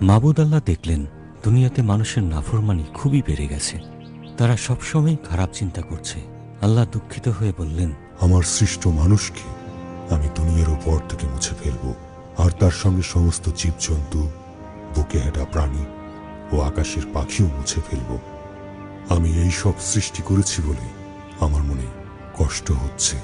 মাবুদ আল্লাহ দেখলেন দুনিয়াতে মানুষের নাফরমানি খুবই বেড়ে গেছে। তারা সবসময় খারাপ চিন্তা করছে। আল্লাহ দুঃখিত হয়ে বললেন, আমার সৃষ্ট মানুষকে আমি দুনিয়ার উপর থেকে মুছে ফেলব, আর তার সঙ্গে সমস্ত জীবজন্তু, বুকে হেঁটা প্রাণী ও আকাশের পাখিও মুছে ফেলব। আমি এই সব সৃষ্টি করেছি বলে আমার মনে কষ্ট হচ্ছে।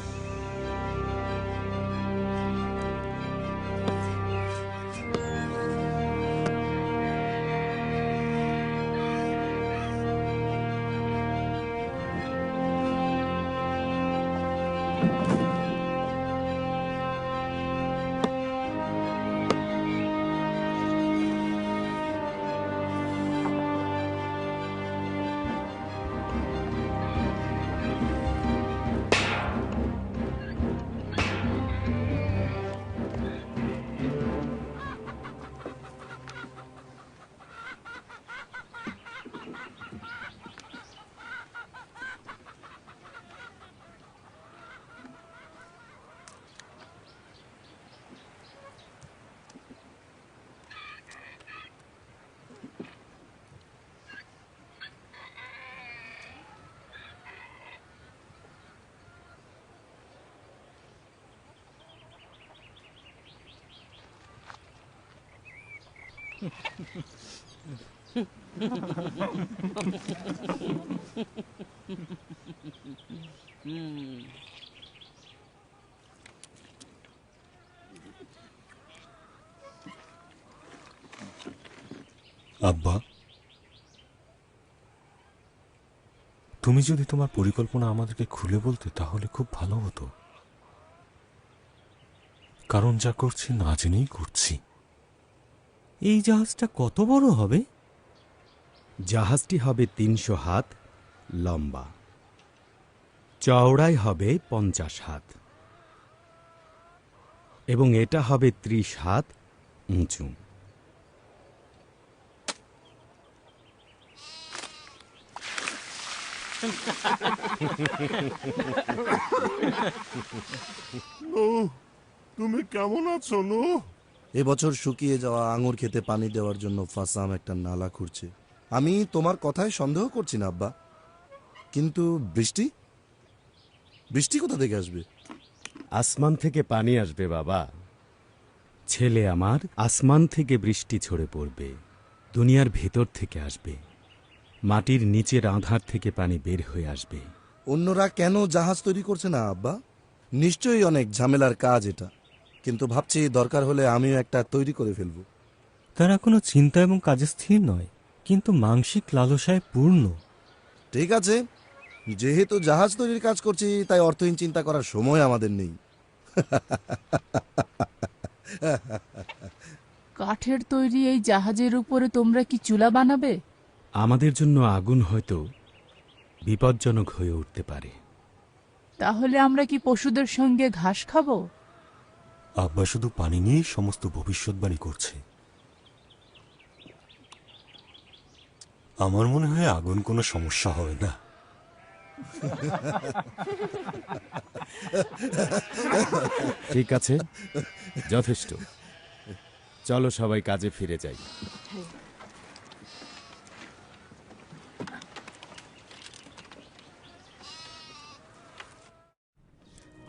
আব্বা, তুমি যদি তোমার পরিকল্পনা আমাদেরকে খুলে বলতে তাহলে খুব ভালো হতো। কারণ যা করছি না জেনেই করছি। এই জাহাজটা কত বড় হবে? জাহাজটি হবে ৩০০ হাত লম্বা, চওড়াই হবে ৫০ হাত এবং এটা হবে ৩০ হাত উঁচু। তুমি কেমন আছো নো? এবছর শুকিয়ে যাওয়া আঙুর খেতে পানি দেওয়ার জন্য ফাসাম একটা নালা খুঁড়ছে। আমি তোমার কথায় সন্দেহ করছি না আব্বা, কিন্তু বৃষ্টি বৃষ্টি কোথা থেকে আসবে? আসমান থেকে পানি আসবে বাবা। ছেলে আমার, আসমান থেকে বৃষ্টি ঝরে পড়বে, দুনিয়ার ভেতর থেকে আসবে, মাটির নিচের আধার থেকে পানি বের হয়ে আসবে। অন্যরা কেন জাহাজ তৈরি করছে না আব্বা? নিশ্চয়ই অনেক ঝামেলার কাজ এটা, কিন্তু ভাবছি দরকার হলে আমিও একটা তৈরি করে ফেলবো। তারা কোনো চিন্তা এবং কাজে স্থির নয়, কিন্তু মানসিক লালসায় পূর্ণ। ঠিক আছে, যেহেতু জাহাজ তৈরির কাজ করছি তাই অর্থহীন চিন্তা করার সময় আমাদের নেই। কাঠের তৈরি এই জাহাজের উপরে তোমরা কি চুলা বানাবে? আমাদের জন্য আগুন হয়তো বিপজ্জনক হয়ে উঠতে পারে। তাহলে আমরা কি পশুদের সঙ্গে ঘাস খাবো? আব্বা শুধু পানি নিয়েই সমস্ত ভবিষ্যৎবাণী করছে। আমার মনে হয় আগুন কোনো সমস্যা হবে না। ঠিক আছে, যথেষ্ট। চলো সবাই কাজে ফিরে যাই।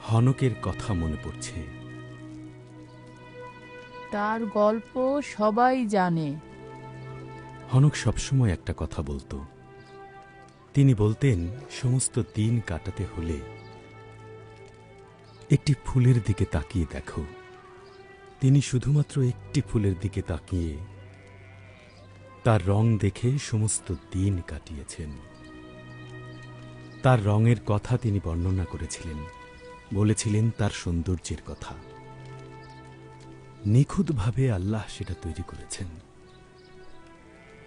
হনকের কথা মনে পড়ছে। তার গল্প সবাই জানে। হনক সবসময় একটা কথা বলতো। তিনি বলতেন, সমস্ত দিন কাটাতে হলে একটি ফুলের দিকে তাকিয়ে দেখো। তিনি শুধুমাত্র একটি ফুলের দিকে তাকিয়ে তার রং দেখে সমস্ত দিন কাটিয়েছেন। তার রঙের কথা তিনি বর্ণনা করেছিলেন, বলেছিলেন তার সৌন্দর্যের কথা। নিখুঁতভাবে আল্লাহ সেটা তৈরি করেছেন।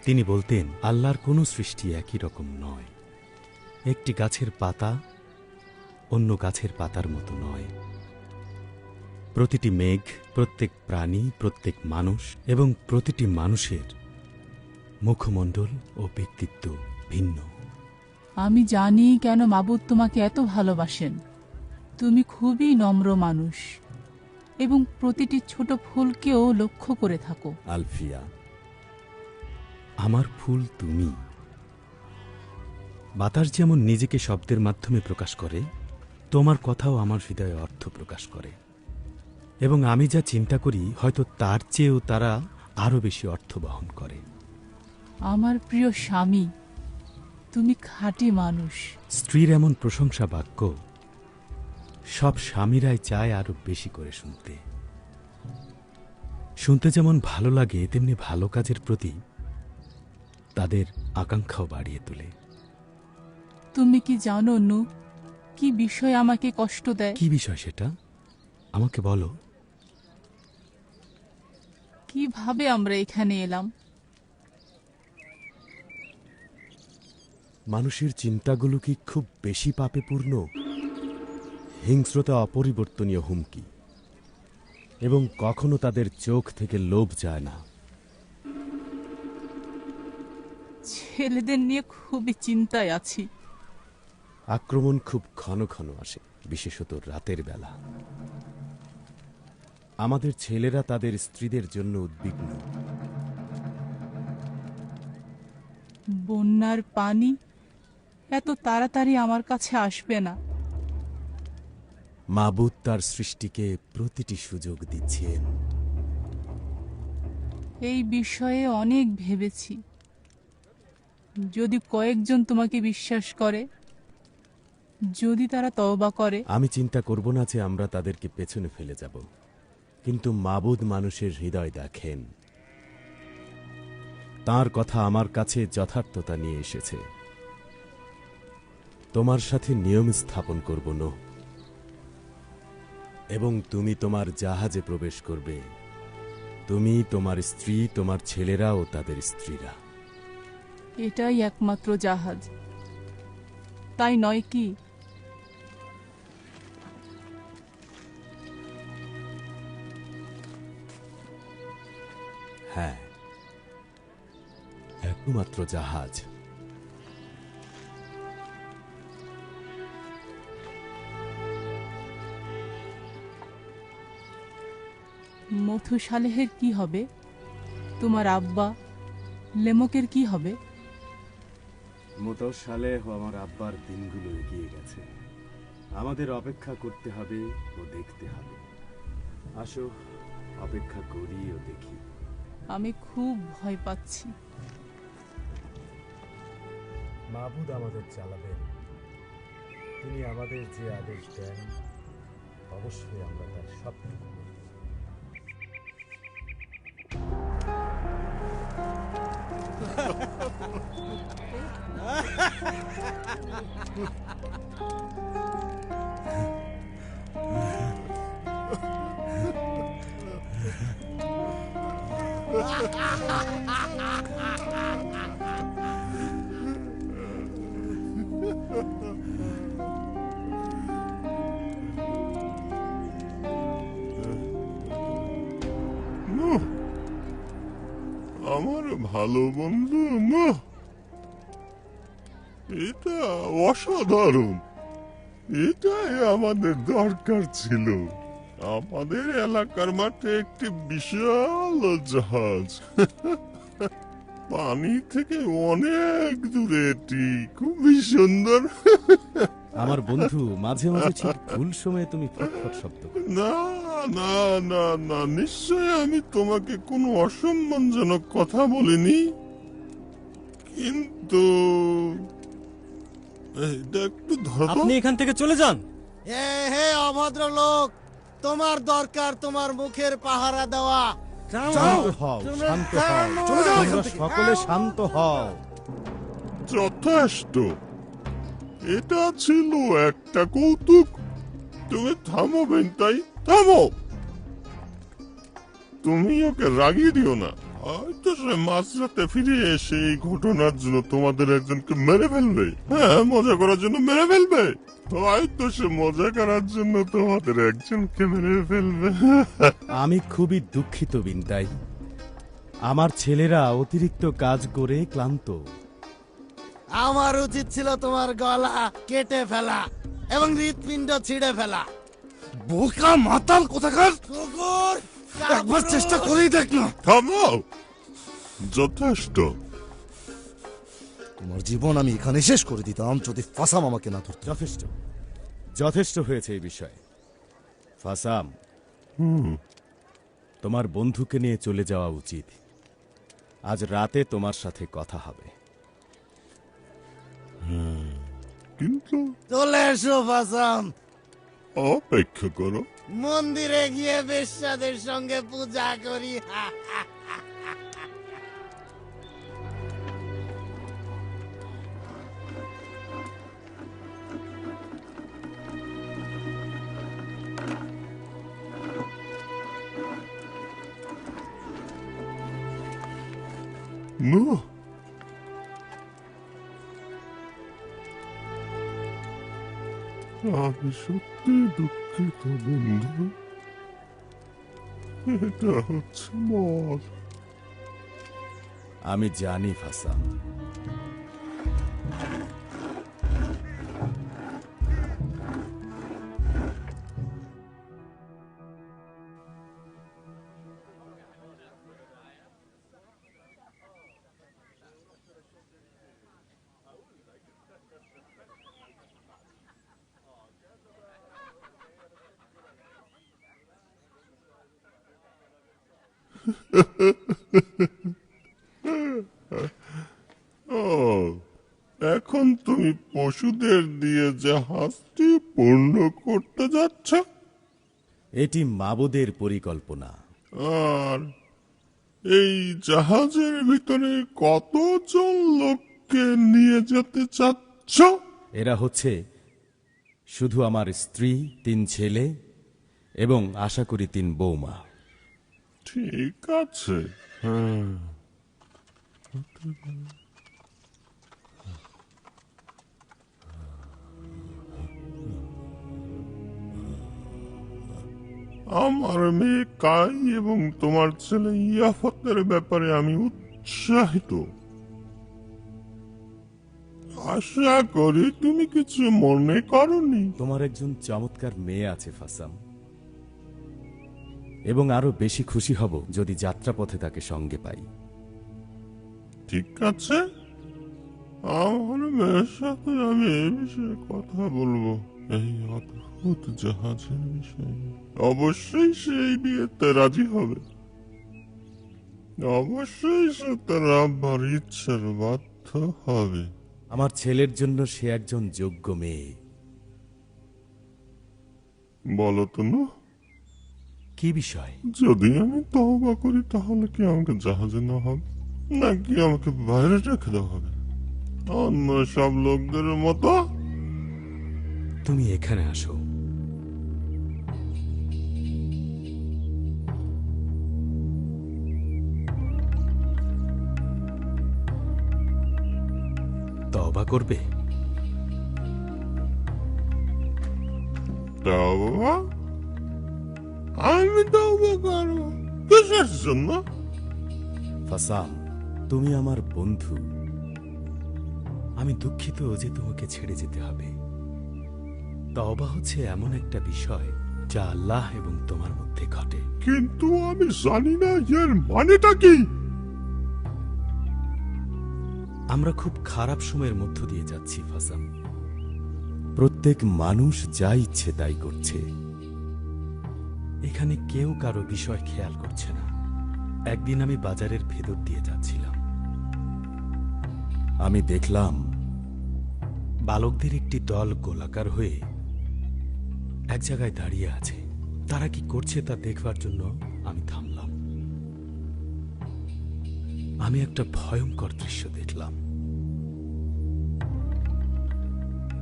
তিনি বলতেন, আল্লাহর কোনো সৃষ্টি একই রকম নয়। একটি গাছের পাতা অন্য গাছের পাতার মতো নয়। প্রতিটি মেঘ, প্রত্যেক প্রাণী, প্রত্যেক মানুষ এবং প্রতিটি মানুষের মুখমণ্ডল ও ব্যক্তিত্ব ভিন্ন। আমি জানি কেন মাবুদ তোমাকে এত ভালোবাসেন। তুমি খুবই নম্র মানুষ এবং প্রতিটি ছোট ফুলকেও লক্ষ্য করে থাকো। আলফিয়া, আমার ফুল তুমি। বাতাস যেমন নিজেকে শব্দের মাধ্যমে প্রকাশ করে, তোমার কথাও আমার হৃদয়ে অর্থ প্রকাশ করে, এবং আমি যা চিন্তা করি হয়তো তার চেয়েও তারা আরো বেশি অর্থ বহন করে। আমার প্রিয় স্বামী, তুমি খাঁটি মানুষ। স্ত্রীর এমন প্রশংসা বাক্য সব স্বামীরাই চায় আরো বেশি করে শুনতে। শুনতে যেমন ভালো লাগে, তেমনি ভালো কাজের প্রতি তাদের আকাঙ্ক্ষাও বাড়িয়ে তোলে। তুমি কি জানো নূহ, কি বিষয় আমাকে কষ্ট দেয়? কি বিষয় সেটা আমাকে বলো। কিভাবে আমরা এখানে এলাম? মানুষের চিন্তাগুলো কি খুব বেশি পাপে পূর্ণ? হিংস্রতা অপরিবর্তনীয় হুমকি, এবং কখনো তাদের চোখ থেকে লোভ যায় না। ছেলেদের নিয়ে খুবই চিন্তায় আছি। আক্রমণ খুব ঘন ঘন আসে, বিশেষত রাতের বেলা। আমাদের ছেলেরা তাদের স্ত্রীদের জন্য উদ্বিগ্ন। বন্যার পানি এত তাড়াতাড়ি আমার কাছে আসবে না। মাবুদ তার সৃষ্টিকে প্রতিটি সুযোগ দিচ্ছেন। এই বিষয়ে অনেক ভেবেছি। যদি কয়েকজন তোমাকে বিশ্বাস করে, যদি তারা তওবা করে। আমি চিন্তা করব না যে আমরা তাদেরকে পেছনে ফেলে যাব, কিন্তু মাবুদ মানুষের হৃদয় দেখেন। তার কথা আমার কাছে যথার্থতা নিয়ে এসেছে। তোমার সাথে নিয়ম স্থাপন করব নূহ, এবং তুমি তোমার জাহাজে প্রবেশ করবে, তুমি, তোমার স্ত্রী, তোমার ছেলেরা ও তাদের স্ত্রীরা। এটাই একমাত্র জাহাজ, তাই নয় কি? হ্যাঁ, একমাত্র জাহাজ। মথুসালেহের কি হবে? তোমার আব্বা লেমকের কি হবে? মুতসালেহ আমার আব্বার দিনগুলো এগিয়ে গেছে। আমাদের অপেক্ষা করতে হবে ও দেখতে হবে। আসো, অপেক্ষা করি ও দেখি। আমি খুব ভয় পাচ্ছি। মাবুদ আমাদের চালাবেন। তিনি আমাদের যে আদেশ দেন, অবশ্যই আমরা তার সবটুকু করব। নূহ, আমার ভালো বন্ধু নূহ, এটা অসাধারণ। এটাই আমাদের দরকার ছিল। আমাদের এলাকার মাঠে একটি বিশাল জাহাজ, পানি থেকে অনেক দূরে, এটি খুবই সুন্দর। আমার বন্ধু, মাঝে মাঝে ঠিক ভুল সময়ে তুমি ফটফট শব্দ করো। না না না না, নিশ্চয় আমি তোমাকে কোনো অসম্মানজনক কথা বলিনি, কিন্তু এটা একটু ধরো তো। আপনি এখান থেকে চলে যান। হে অভদ্র লোক, তোমার দরকার তোমার মুখের পাহারা দেওয়া। শান্ত হও, শান্ত হও, তোমরা সকলে শান্ত হও। যথেষ্ট, এটা ছিল একটা কৌতুক। তুমি থামো বেনতাই, থামো। তুমি ওকে রাগিয়ে দিও না। হয়তো সে মাঝরাতে ফিরে এসে এই ঘটনার জন্য তোমাদের একজনকে মেরে ফেলবে। হ্যাঁ, মজা করার জন্য মেরে ফেলবে। হয়তো সে মজা করার জন্য তোমাদের একজনকে মেরে ফেলবে। আমি খুবই দুঃখিত বিনতাই। আমার ছেলেরা অতিরিক্ত কাজ করে ক্লান্ত। আমার উচিত ছিল তোমার গলা কেটে ফেলা এবং হৃৎপিণ্ড ছিঁড়ে ফেলা। বোকা মাতাল কোথাকার! কুকুর, একবার চেষ্টা করেই দেখ না। থামো, যথেষ্ট। তোমার জীবন আমি এখানে শেষ করে দিতাম যদি ফাসাম আমাকে না ধরতো। যথেষ্ট, যথেষ্ট হয়েছে এই বিষয়ে। ফাসাম, তোমার বন্ধুকে নিয়ে চলে যাওয়া উচিত। আজ রাতে তোমার সাথে কথা হবে। কিন্তু চলে এসো ফাসাম, অপেক্ষা করো। মন্দিরে গিয়ে বেশ্যাদের সঙ্গে পূজা করি। না, আমি সত্যি দুঃখিত বন্ধু। এটা হচ্ছে মদ। আমি জানি ফাসাম। ও, এখন তুমি পশুদের দিয়ে জাহাজটি পূর্ণ করতে যাচ্ছ, এটি মাবুদের পরিকল্পনা। আর এই জাহাজের ভিতরে কতজন লোককে নিয়ে যেতে চাচ্ছ? এরা হচ্ছে শুধু আমার স্ত্রী, 3 ছেলে এবং আশা করি 3 বৌমা। ঠিক আছে। আমার মেয়ে কাই এবং তোমার ছেলে ইয়াফতের ব্যাপারে আমি উৎসাহিত। আশা করি তুমি কিছু মনে করনি। তোমার একজন চমৎকার মেয়ে আছে ফাসাম, এবং আরো বেশি খুশি হব যদি যাত্রাপথে তাকে সঙ্গে পাই। ঠিক আছে, আমার মেয়ের সাথে আমি এই বিষয়ে কথা বলবো, এই অদ্ভুত জাহাজের বিষয়ে। অবশ্যই সেই বিয়েতে রাজি হবে। অবশ্যই সে তার আব্বার ইচ্ছার বাধ্য হবে। আমার ছেলের জন্য সে একজন যোগ্য মেয়ে। বলো তো না, কি বিষয়? যদি আমি তওবা করি তাহলে কি আমাকে জাহাজে নেওয়া হবে, নাকি আমাকে বাইরে রেখে দেওয়া হবে অন্য সব লোকদের মতো? তুমি এখানে আসো। তওবা করবে? তওবা? আমি তওবা করবো কিসের জন্য? ফাসাম, তুমি আমার বন্ধু। আমি দুঃখিত যে তোমাকে ছেড়ে যেতে হবে। তওবা হচ্ছে এমন একটা বিষয় যা আল্লাহ এবং তোমার মধ্যে ঘটে। কিন্তু আমি জানি না এর মানেটা কি। আমরা খুব খারাপ সময়ের মধ্য দিয়ে যাচ্ছি ফাসাম। প্রত্যেক মানুষ যা ইচ্ছে তাই করছে। এখানে কেউ কারো বিষয় খেয়াল করছে না। একদিন আমি বাজারের ভেতর দিয়ে যাচ্ছিলাম। আমি দেখলাম বালকদের একটি দল গোলাকার হয়ে এক জায়গায় দাঁড়িয়ে আছে। তারা কি করছে তা দেখবার জন্য আমি থামলাম। আমি একটা ভয়ঙ্কর দৃশ্য দেখলাম।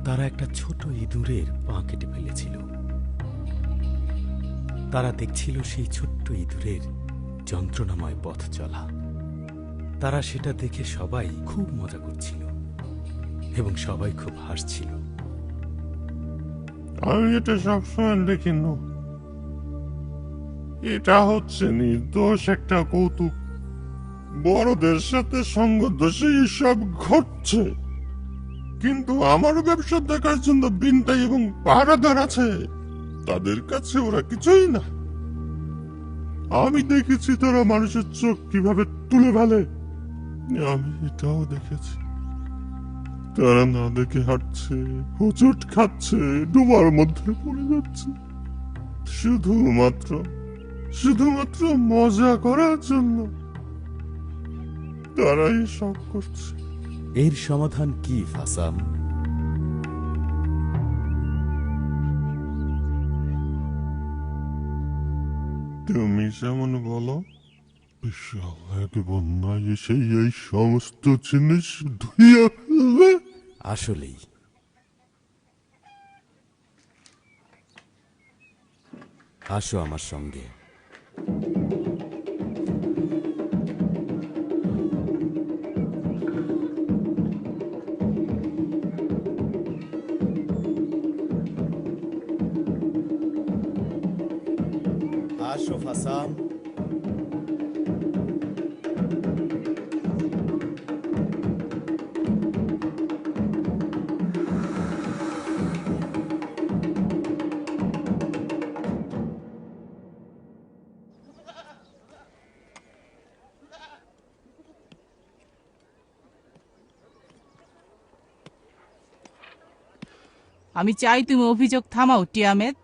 তারা একটা ছোট ইঁদুরের পা কেটে ফেলেছিল। তারা দেখছিল সেই ছোট্ট ইঁদুরের যন্ত্রণাময় পথ চলা। তারা সেটা দেখে সবাই খুব মজা করছিল এবং সবাই খুব হাসছিল। আমি এটা সবসময় দেখি না। এটা হচ্ছে নির্দোষ একটা কৌতুক। বড়দের সাথে সঙ্গ দোষে এসব ঘটছে, কিন্তু আমার ব্যবসা দেখার জন্য বিনতাই এবং পাহারাদার আছে। তাদের কাছে ওরা কিছুই না। আমি দেখেছি তারা মানুষের চোখ কিভাবে তুলে ফেলে। আমি এটাও দেখেছি তারা না দেখে হাঁটছে, হোঁচট খাচ্ছে, ডোবার মধ্যে পড়ে যাচ্ছে, শুধুমাত্র শুধুমাত্র মজা করার জন্য তারাই সব করছে। এর সমাধান কি ফাসাম? তুমি যেমন বলো, বিশাল এক বন্যায় এসে এই সমস্ত জিনিস ধুইয়া ফেলবে। আসলেই আসো আমার সঙ্গে। আসো ফাসাম। আমি চাই তুমি অভিযোগ থামাও টিয়ামেত।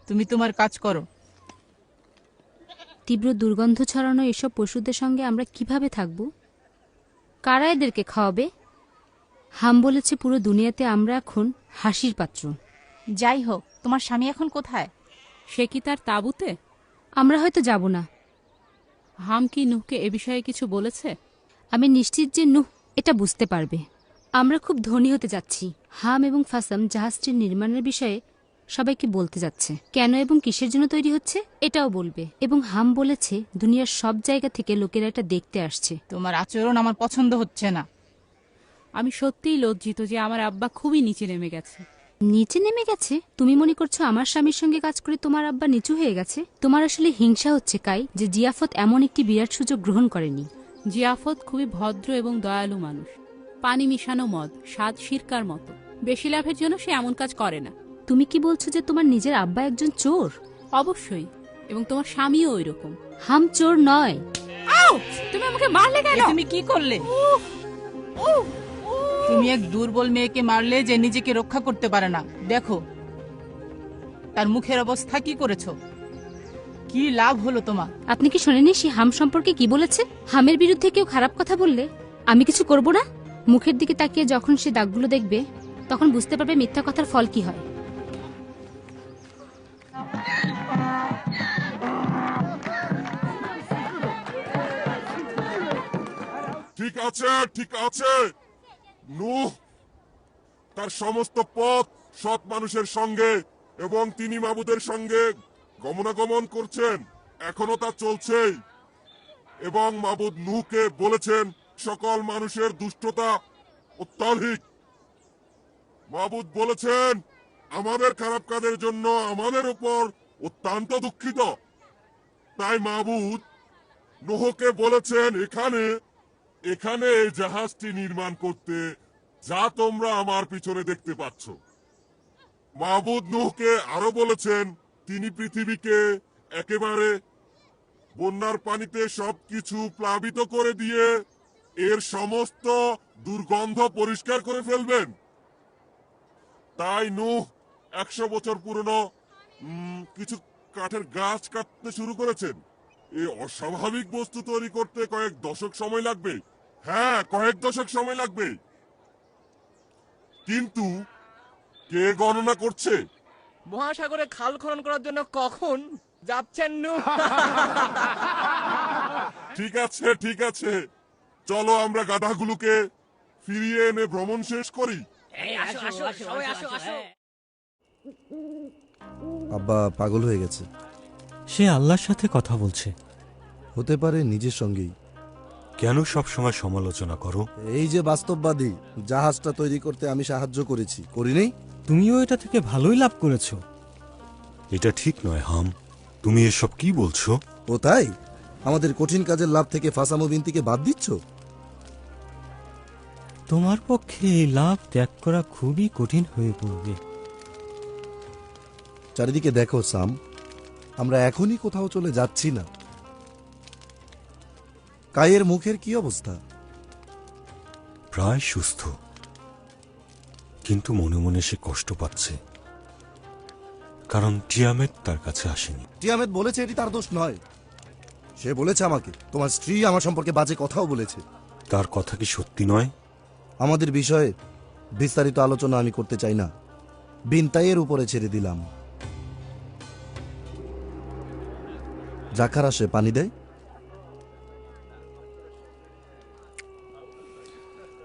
তুমি তোমার কাজ করো। তীব্র দুর্গন্ধ ছড়ানো এসব পশুদের সঙ্গে আমরা কিভাবে থাকব? কারা এদেরকে খাওয়াবে? হাম বলেছে পুরো দুনিয়াতে আমরা এখন হাসির পাত্র। যাই হোক, তোমার স্বামী এখন কোথায়? সে কি তার তাঁবুতে? আমরা হয়তো যাব না। হাম কি নুহকে এ বিষয়ে কিছু বলেছে? আমি নিশ্চিত যে নুহ এটা বুঝতে পারবে। আমরা খুব ধনী হতে যাচ্ছি। হাম এবং ফাসাম জাহাজটির নির্মাণের বিষয়ে সবাইকে বলতে যাচ্ছে। কেন এবং কিসের জন্য তৈরি হচ্ছে এটাও বলবে। এবং হাম বলেছে দুনিয়ার সব জায়গা থেকে লোকেরা এটা দেখতে আসছে। তোমার আচরণ আমার পছন্দ হচ্ছে না। আমি সত্যিই লজ্জিত যে আমার আব্বা খুবই নিচে নেমে গেছে। নিচে নেমে গেছে? তুমি মনে করছো আমার স্বামীর সঙ্গে কাজ করে তোমার আব্বা নিচু হয়ে গেছে? তোমার আসলে হিংসা হচ্ছে কাই, যে জিয়াফত এমন একটি বিরাট সুযোগ গ্রহণ করেনি। জিয়াফত খুবই ভদ্র এবং দয়ালু মানুষ। পানি মিশানো মদ স্বাদ সিরকার মতো। বেশি লাভের জন্য সে এমন কাজ করে না। তুমি কি বলছো যে তোমার নিজের আব্বা একজন চোর? অবশ্যই, এবং তোমার স্বামীও ওই রকম। হাম চোর নয়। তুমি আমাকে মারলে কেন? তুমি কি করলে? তুমি এক দুর্বল মেয়েকে মারলে যে নিজেকে রক্ষা করতে পারে না। দেখো তার মুখের অবস্থা কি করেছো। কি লাভ হলো তোমার? আপনি কি শোনেনি সে হাম সম্পর্কে কি বলেছে? হামের বিরুদ্ধে কেউ খারাপ কথা বললে আমি কিছু করব না। মুখের দিকে তাকিয়ে যখন সে দাগগুলো দেখবে তখন বুঝতে পারবে মিথ্যা কথার ফল কি হয়। ঠিক আছে, ঠিক আছে। নূহ তার সমস্ত পথ সৎ মানুষের সঙ্গে এবং তিনি মাবুদের সঙ্গে গমনাগমন করছেন, এখনো তা চলছেই। এবং মাবুদ নূহকে বলেছেন সকল মানুষের দুষ্টতা অত্যাধিক। মাবুদ বলেছেন আমাদের খারাপ কাজের জন্য আমাদের উপর অত্যন্ত দুঃখিত। তাই মাবুদ নূহকে বলেছেন এখানে এখানে এই জাহাজটি নির্মাণ করতে, যা তোমরা আমার পিছনে দেখতে পাচ্ছ। মাবুদ নূহকে আরো বলেছেন তিনি পৃথিবীকে একেবারে বন্যার পানিতে সবকিছু প্লাবিত করে দিয়ে এর সমস্ত দুর্গন্ধ পরিষ্কার করে ফেলবেন। তাই নূহ 100 বছর পুরনো কিছু কাঠের গাছ কাটতে শুরু করেছেন। এই অস্বাভাবিক বস্তু তৈরি করতে কয়েক দশক সময় লাগবে। হ্যাঁ, কয়েক দশক সময় লাগবে। কিন্তু কে গণনা করছে মহাসাগরে খাল খনন করার জন্য কখন যাচ্ছেন? ঠিক আছে, ঠিক আছে, চলো আমরা গাধাগুলোকে ফিরিয়ে এনে ভ্রমণ শেষ করি। আব্বা পাগল হয়ে গেছে। সে আল্লাহর সাথে কথা বলছে। হতে পারে নিজের সঙ্গেই। কেন সব সময় সমালোচনা করো? এই যে বাস্তববাদী, জাহাজটা তৈরি করতে আমি সাহায্য করেছি, করিনি? তুমিও এটা থেকে ভালোই লাভ করেছো। এটা ঠিক নয় হাম, তুমি এসব কি বলছো? ও তাই? আমাদের কঠিন কাজের লাভ থেকে ফাসামু বিনতিকে বাদ দিচ্ছ? তোমার পক্ষে এই লাভ ত্যাগ করা খুবই কঠিন হয়ে পড়বে। চারিদিকে দেখো সাম, আমরা এখনই কোথাও চলে যাচ্ছি না। কায়ের মুখের কি অবস্থা? প্রায় সুস্থ, কিন্তু মনে মনে সে কষ্ট পাচ্ছে, কারণ টিয়ামেট তার কাছে আসেনি। টিয়ামেত বলেছে এটি তার দোষ নয়। সে বলেছে আমাকে তোমার স্ত্রী আমার সম্পর্কে বাজে কথাও বলেছে। তার কথা কি সত্যি নয়? আমাদের বিষয়ে বিস্তারিত আলোচনা আমি করতে চাই না, বিনতাইয়ের উপরে ছেড়ে দিলাম। জাকার আসে পানি দেয়,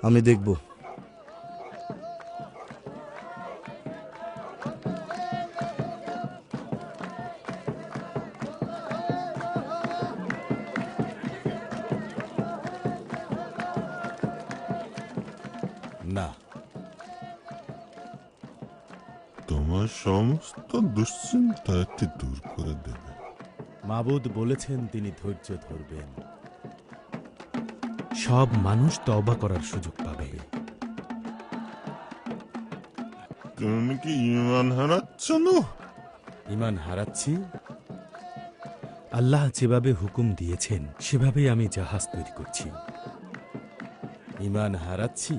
আমি দেখব। না, তোমার সমস্ত দুশ্চিন্তা এটি দূর করে দেবে। মাবুদ বলেছেন তিনি ধৈর্য ধরবেন। সব মানুষ তওবা করার সুযোগ পাবে। তুমি কি ঈমান হারাচ্ছ না? ঈমান হারাচ্ছি? আল্লাহ যেভাবে হুকুম দিয়েছেন সেভাবেই আমি জাহাজ তৈরি করছি। ঈমান হারাচ্ছি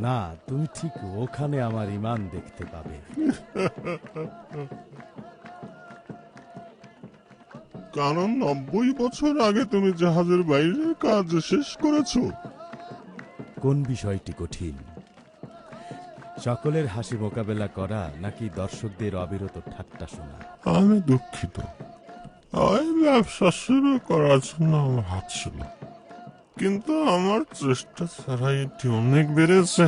না, তুমি ঠিক ওখানে আমার ঈমান দেখতে পাবে। কারণ 90 বছর আগে তুমি জাহাজের বাইরে কাজ শেষ করেছো। কোন বিষয়টি কঠিন, সকলের হাসি মোকাবেলা করা নাকি দর্শকদের অবিরত ঠাট্টা শোনা? আমি দুঃখিত, ওই ব্যবসা শুরু করার জন্য আমার হাত ছিল, কিন্তু আমার চেষ্টা ছাড়াই এটি অনেক বেড়েছে।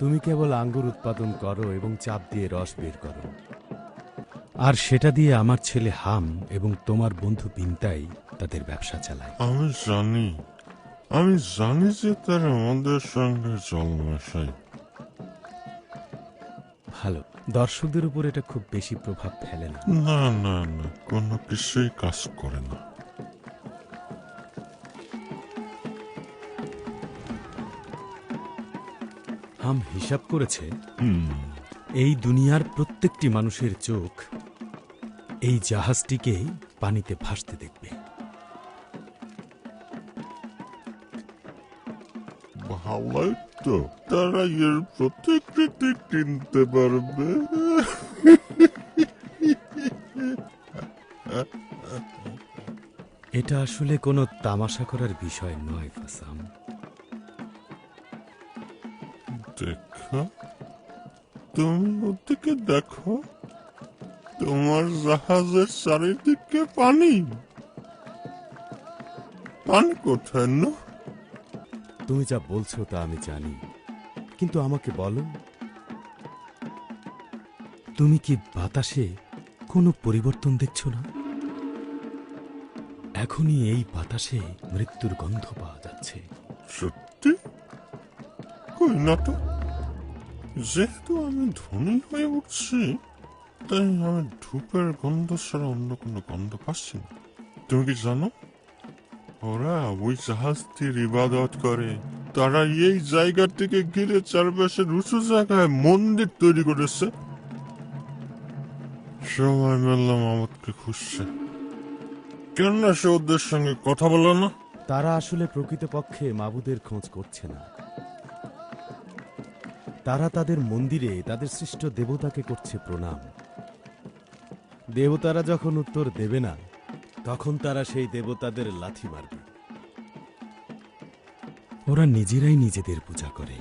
তুমি কেবল আঙ্গুর উৎপাদন করো এবং চাপ দিয়ে রস বের করো, আর সেটা দিয়ে আমার ছেলে হাম এবং তোমার বন্ধু বিনতাই তাদের ব্যবসা চালায়। আমি জানি যে তারা আমাদের সঙ্গে জল মেশায়। ভালো, দর্শকদের উপর এটা খুব বেশি প্রভাব ফেলে না। না না না, কোনো কিছুই কাজ করে না। হাম হিসাব করেছে এই দুনিয়ার প্রত্যেকটি মানুষের চোখ এই জাহাজটিকে পানিতে ভাসতে দেখবে। ভালোই তো, তারা এর প্রতিকৃতি কিনতে পারবে। এটা আসলে কোনো তামাশা করার বিষয় নয় ফাসাম। দেখো, তুমি ওদিকে দেখো, তোমার জাহাজের চারিদিকে পানি। পানি কোথায় না? তুমি যা বলছো তা আমি জানি, কিন্তু আমাকে বলো, তুমি কি বাতাসে কোনো পরিবর্তন দেখছো না? এখনই এই বাতাসে মৃত্যুর গন্ধ পাওয়া যাচ্ছে। সত্যি? কই না তো। যেহেতু আমি ধনী হয়ে উঠছি, তাই আমি ধূপের গন্ধ ছাড়া অন্য কোনো গন্ধ পাচ্ছি না। তুমি কি জানো, ওরা ওই জাহাজটির ইবাদত করে। তারা এই জায়গাটিকে ঘিরে চারপাশে উঁচু জায়গায় মন্দির তৈরি করেছে। সবাই মিলে মামুদকে খুঁজছে। কেন না সে ওদের সঙ্গে কথা বলো না? তারা আসলে প্রকৃতপক্ষে মাবুদের খোঁজ করছে না। তারা তাদের মন্দিরে তাদের সৃষ্ট দেবতাকে করছে প্রণাম। দেবতারা যখন উত্তর দেবে না, তখন তারা সেই দেবতাদের লাথি মারবে। ওরা নিজেরাই নিজেদের পূজা করে।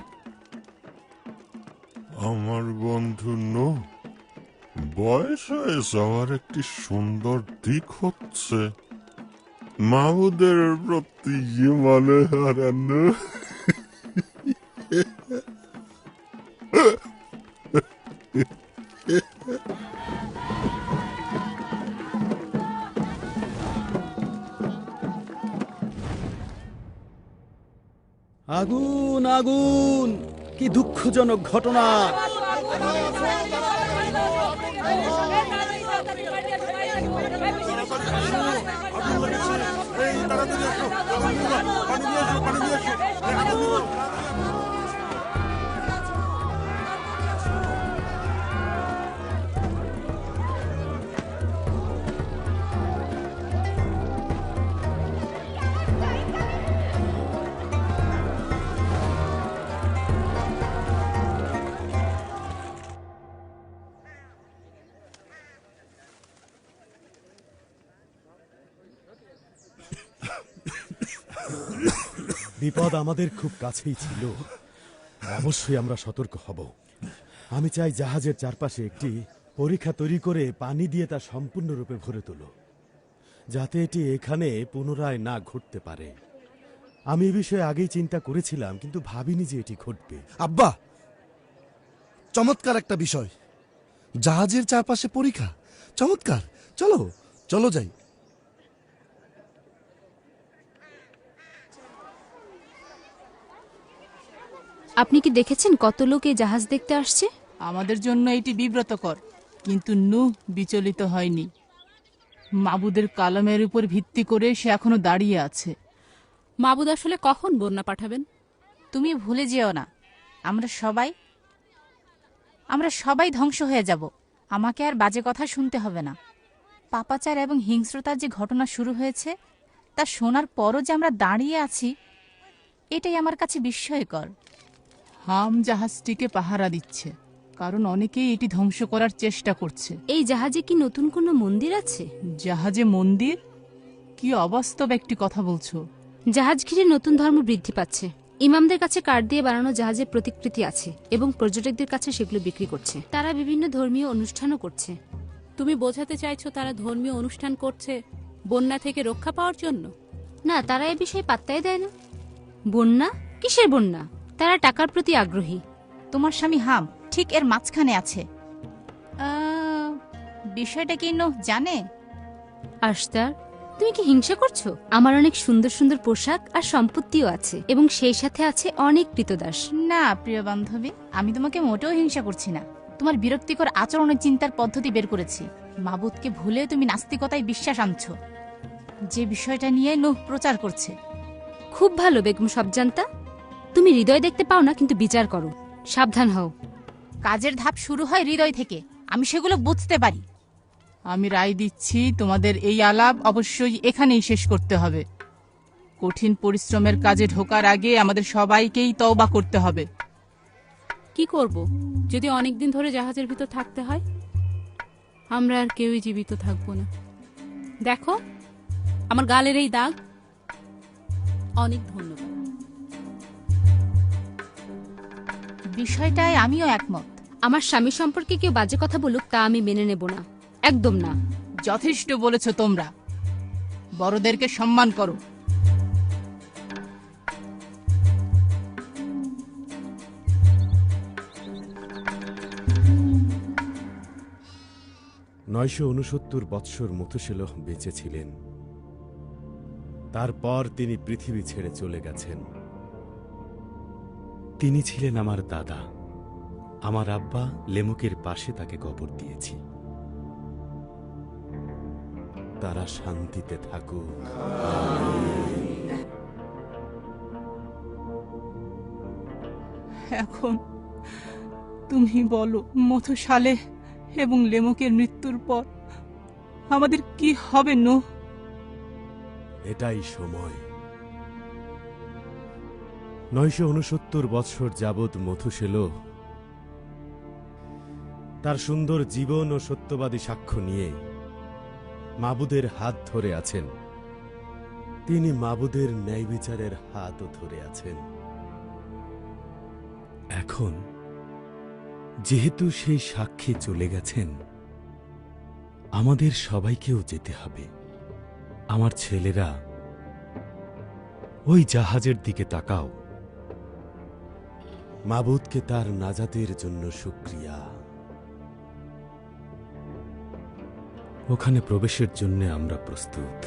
আমার বন্ধু নো, বয়স হয়ে যাওয়ার একটি সুন্দর দিক হচ্ছে মাহুদের প্রতি মানে হারানো। আগুন আগুন, কি দুঃখজনক ঘটনা! বিপদ আমাদের খুব কাছেই ছিল, অবশ্যই আমরা সতর্ক হব। আমি চাই জাহাজের চারপাশে একটি পরীক্ষা তৈরি করে পানি দিয়ে তা সম্পূর্ণরূপে ভরে তোলো, যাতে এটি এখানে পুনরায় না ঘটতে পারে। আমি এ বিষয়ে আগেই চিন্তা করেছিলাম, কিন্তু ভাবিনি যে এটি ঘটবে। আব্বা, চমৎকার একটা বিষয়। জাহাজের চারপাশে পরীক্ষা, চমৎকার। চলো চলো যাই। আপনি কি দেখেছেন কত লোক এই জাহাজ দেখতে আসছে? আমাদের জন্য এটি বিব্রতকর, কিন্তু নূহ বিচলিত হয়নি। মাবুদের কালামের উপর ভিত্তি করে সে এখনো দাঁড়িয়ে আছে। মাবুদ আসলে কখন বন্যা পাঠাবেন? তুমি ভুলে যেও না, আমরা সবাই ধ্বংস হয়ে যাব। আমাকে আর বাজে কথা শুনতে হবে না। পাপাচার এবং হিংস্রতার যে ঘটনা শুরু হয়েছে তা শোনার পরও যে আমরা দাঁড়িয়ে আছি, এটাই আমার কাছে বিস্ময়কর। হাম জাহাজটিকে পাহারা দিচ্ছে, কারণ অনেকেই এটি ধ্বংস করার চেষ্টা করছে। এই জাহাজে কি নতুন কোনো মন্দির আছে? জাহাজে মন্দির? কি অবাস্তব একটি কথা বলছো। জাহাজ ঘিরে নতুন ধর্ম বৃদ্ধি পাচ্ছে। ইমামদের কাছে কাঠ দিয়ে বানানো জাহাজের প্রতিকৃতি আছে এবং পর্যটকদের কাছে সেগুলো বিক্রি করছে। তারা বিভিন্ন ধর্মীয় অনুষ্ঠানও করছে। তুমি বোঝাতে চাইছো তারা ধর্মীয় অনুষ্ঠান করছে বন্যা থেকে রক্ষা পাওয়ার জন্য? না, তারা এ বিষয়ে পাত্তাই দেয় না। বন্যা? কিসের বন্যা? তারা টাকার প্রতি আগ্রহী। তোমার স্বামী হাম ঠিক এর মাঝখানে আছে। বিষয়টা কি নূহ জানে? আশতার, তুমি কি হিংসা করছো? আমার অনেক সুন্দর সুন্দর পোশাক আর সম্পত্তিও আছে, এবং সেই সাথে আছে অনেক কৃতদাস। না প্রিয় বান্ধবী, আমি তোমাকে মোটেও হিংসা করছি না। তোমার বিরক্তিকর আচরণের চিন্তার পদ্ধতি বের করেছি। মাবুদকে ভুলে তুমি নাস্তিকতায় বিশ্বাস আনছো, যে বিষয়টা নিয়ে নূহ প্রচার করছে। খুব ভালো বেগম সবজান্তা, তুমি হৃদয় দেখতে পাও না, কিন্তু বিচার করো। সাবধান হও। কাজের ধাপ শুরু হয় হৃদয় থেকে, আমি সেগুলো বুঝতে পারি। আমি রায় দিচ্ছি, তোমাদের এই আলাপ অবশ্যই এখানেই শেষ করতে হবে। কঠিন পরিশ্রমের কাজে ঢোকার আগে আমাদের সবাইকেই তওবা করতে হবে। কি করব যদি অনেকদিন ধরে জাহাজের ভিতর থাকতে হয়? আমরা আর কেউই জীবিত থাকবো না। দেখো আমার গালের এই দাগ। অনেক ধন্যবাদ। বিষয়টায় আমিও একমত। আমার স্বামী সম্পর্কে কেউ বাজে কথা বলুক, তা আমি মেনে নেব না, একদম না। যথেষ্ট বলেছো তোমরা। বড়দেরকে সম্মান করো। নয়শো 69 বৎসর মথুশেলহ বেঁচে ছিলেন। তারপর তিনি পৃথিবী ছেড়ে চলে গেছেন। তিনি ছিলেন আমার দাদা। আমার আব্বা লেমুকের পাশে তাকে কবর দিয়েছি। তারা শান্তিতে থাকুক। এখন তুমি বলো, মথুসালেহ এবং লেমুকের মৃত্যুর পর আমাদের কি হবে নূহ? এটাই সময়। 969 বৎসর যাবৎ মথুশেলহ তার সুন্দর জীবন ও সত্যবাদী সাক্ষ্য নিয়ে মাবুদের হাত ধরে আছেন। তিনি মাবুদের ন্যায় বিচারের হাতও ধরে আছেন। এখন যেহেতু সেই সাক্ষী চলে গেছেন, আমাদের সবাইকেও যেতে হবে। আমার ছেলেরা, ওই জাহাজের দিকে তাকাও। মাবুদকে তার নাজাতের জন্য শুকরিয়া। ওখানে প্রবেশের জন্য আমরা প্রস্তুত।